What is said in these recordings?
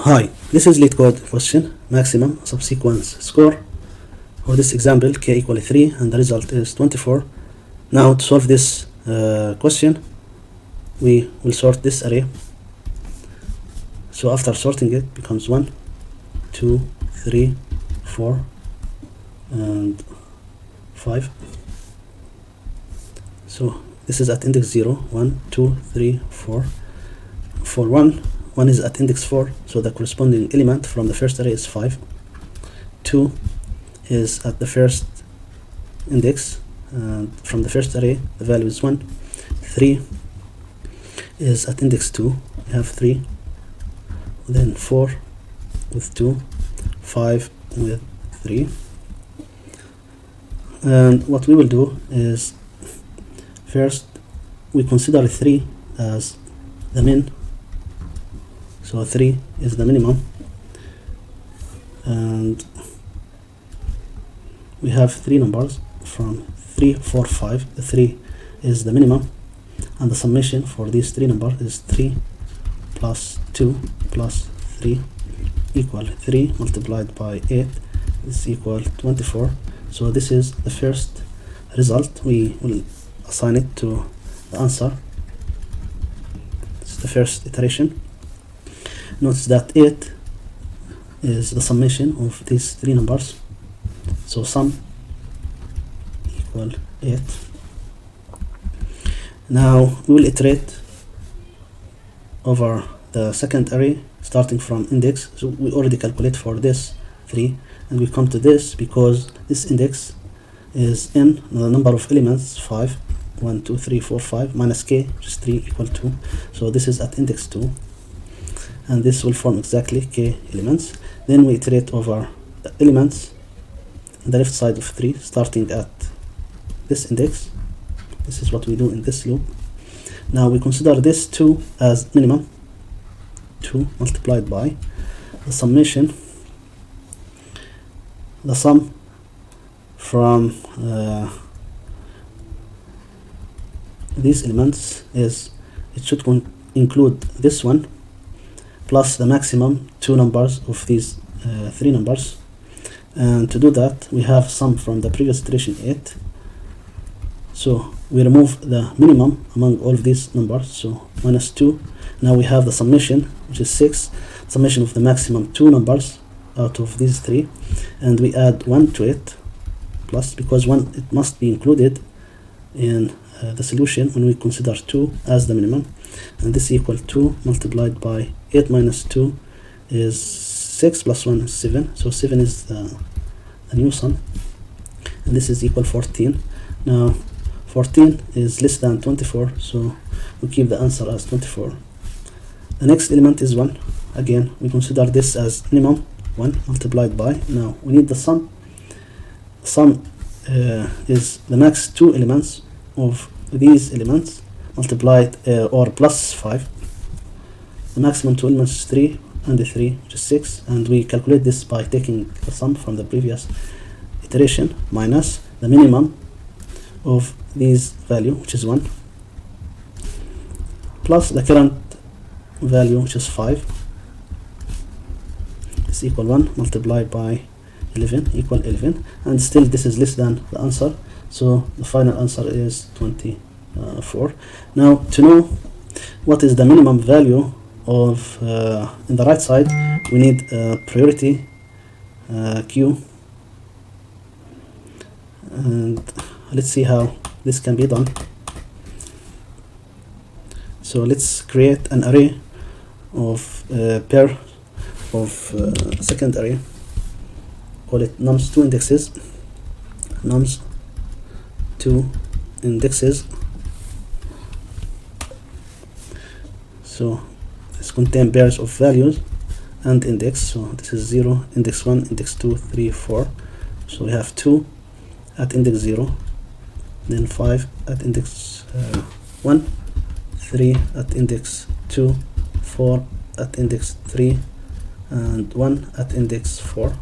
Hi, this is Leetcode question, maximum subsequence score. For this example, k equal 3 and the result is 24. Now to solve this question, we will sort this array. So after sorting it becomes 1, 2, 3, 4 and 5. So this is at index 0, 1, 2, 3, 4. For 1 is at index 4, so the corresponding element from the first array is 5. 2 is at the first index, and from the first array the value is 1. 3 is at index 2, we have 3. Then 4 with 2, 5 with 3. And what we will do is, first we consider 3 as the min. So 3 is the minimum, and we have 3 numbers from 3, 4, 5. The 3 is the minimum, and the summation for these 3 numbers is 3 plus 2 plus 3 equal 3 multiplied by 8 is equal 24. So this is the first result. We will assign it to the answer. It's the first iteration. Notice that 8 is the summation of these 3 numbers, so sum equal 8. Now we will iterate over the second array starting from index. So we already calculate for this 3, and we come to this because this index is in the number of elements 5, 1, 2, 3, 4, 5 minus k, which is 3 equal 2. So this is at index 2, and this will form exactly k elements. Then we iterate over the elements on the left side of 3 starting at this index. This is what we do in this loop. Now we consider this 2 as minimum, 2 multiplied by the summation. The sum from these elements is, it should include this one plus the maximum 2 numbers of these 3 numbers. And to do that, we have sum from the previous iteration 8. So we remove the minimum among all of these numbers, so minus 2. Now we have the summation, which is 6, summation of the maximum 2 numbers out of these 3, and we add 1 to it, plus, because 1, it must be included in the solution when we consider 2 as the minimum, and this equal 2 multiplied by 8 minus 2 is 6 plus 1 is 7, so 7 is the new sum, and this is equal 14. Now 14 is less than 24, so we keep the answer as 24. The next element is 1. Again, we consider this as minimum, 1 multiplied by, now we need the sum. Sum is the max 2 elements of these elements multiplied or plus 5. The maximum 2 elements is 3 and the 3, which is 6, and we calculate this by taking the sum from the previous iteration minus the minimum of these value, which is 1, plus the current value, which is 5, is equal 1 multiplied by 11 equal 11, and still this is less than the answer, so the final answer is 24. Now to know what is the minimum value of in the right side, we need a priority queue, and let's see how this can be done. So let's create an array of pair of second array, call it nums 2 indexes, nums 2 indexes. So this contain pairs of values and index, so this is 0, index 1, index 2, 3, 4. So we have 2 at index 0, then 5 at index 1, 3 at index 2, 4 at index 3, and 1 at index 4.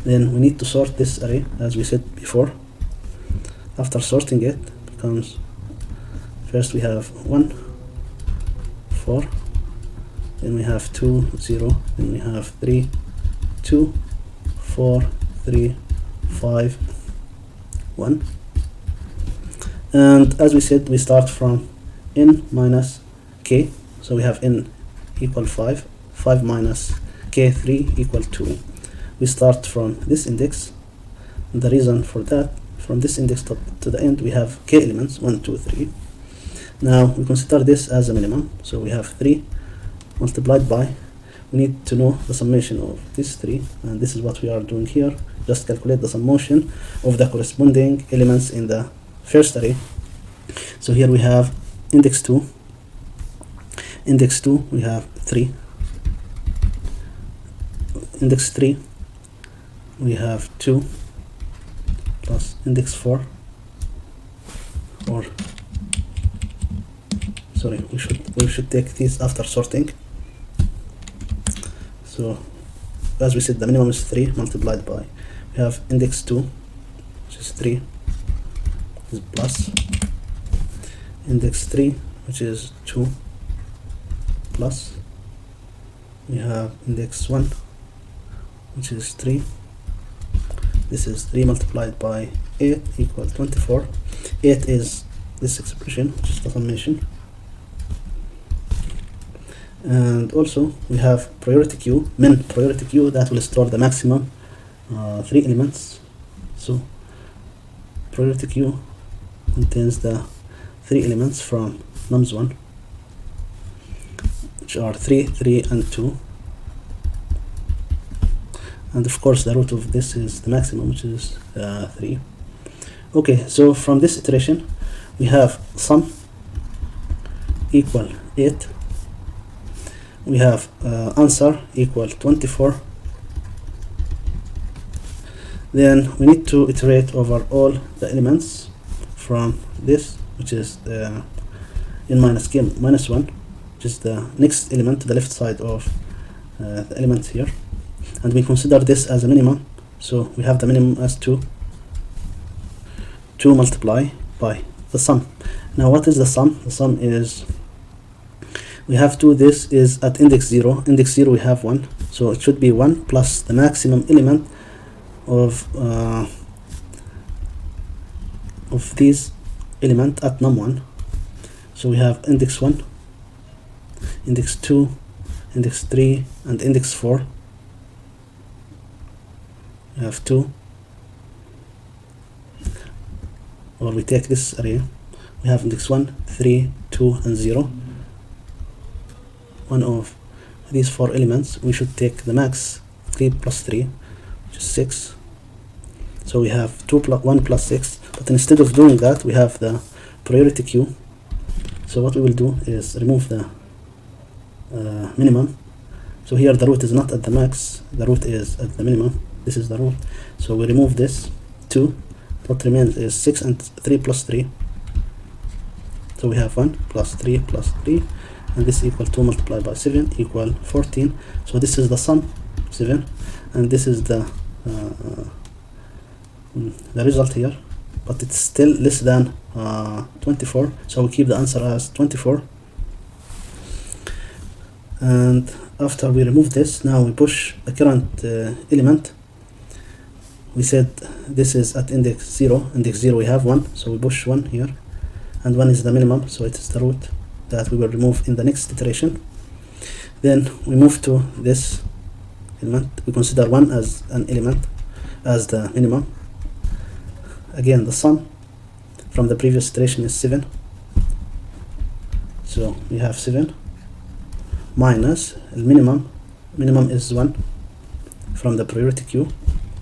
Then we need to sort this array as we said before. After sorting it, becomes, first we have 1, 4, then we have 2 0, then we have 3 2 4 3 5 1. And as we said, we start from n minus k, so we have n equal 5, 5 minus k3 equal 2. We start from this index. The reason for that, from this index to the end, we have k elements, 1 2 3. Now we consider this as a minimum, so we have 3 multiplied by, we need to know the summation of these 3, and this is what we are doing here. Just calculate the summation of the corresponding elements in the first array. So here we have index 2, we have 3, index 3 we have 2, plus index 4, or sorry, we should take these after sorting. So as we said, the minimum is 3 multiplied by, we have index 2, which is 3, is plus index 3, which is 2, plus we have index 1, which is 3. This is 3 multiplied by 8 equal 24. 8 is this expression, which is the summation. And also we have priority queue, min priority queue, that will store the maximum 3 elements. So priority queue contains the 3 elements from nums1, which are 3 3 and 2, and of course the root of this is the maximum, which is 3. Okay, so from this iteration we have sum equal 8, we have answer equal 24. Then we need to iterate over all the elements from this, which is n minus k minus 1, which is the next element to the left side of the element here, and we consider this as a minimum. So we have the minimum as 2 multiply by the sum. Now what is the sum? The sum is, we have 2, this is at index 0, we have 1, so it should be 1 plus the maximum element of these element at num1. So we have index 1, index 2, index 3, and index 4. We have 2, or we take this array, we have index 1, 3, 2, and 0. One of these 4 elements, we should take the max 3 plus 3, which is 6. So we have 1 plus 6, but instead of doing that, we have the priority queue. So what we will do is remove the minimum. So here the root is not at the max, the root is at the minimum. This is the root. So we remove this 2. What remains is 6 and 3 plus 3. So we have 1 plus 3 plus 3, and this equal 2 multiplied by 7 equal 14. So this is the sum, 7, and this is the result here, but it's still less than 24, so we keep the answer as 24. And after we remove this, now we push the current element. We said this is at index 0, we have 1, so we push 1 here, and 1 is the minimum, so it is the root that we will remove in the next iteration. Then we move to this element, we consider 1 as an element, as the minimum. Again, the sum from the previous iteration is 7, so we have 7 minus the minimum is 1 from the priority queue,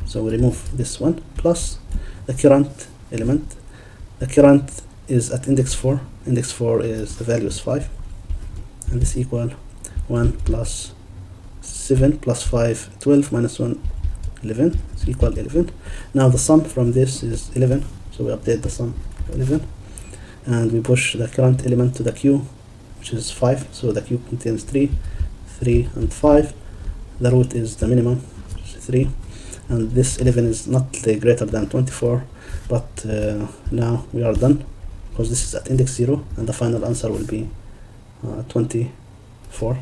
so we remove this one, plus the current element. The current is at index 4, is the value is 5, and this equal 1 plus 7 plus 5, 12 minus 1, 11, is equal 11. Now the sum from this is 11, so we update the sum to 11, and we push the current element to the queue, which is 5, so the queue contains 3, 3, and 5. The root is the minimum, which is 3, and this 11 is not greater than 24, but now we are done, because this is at index 0, and the final answer will be 24.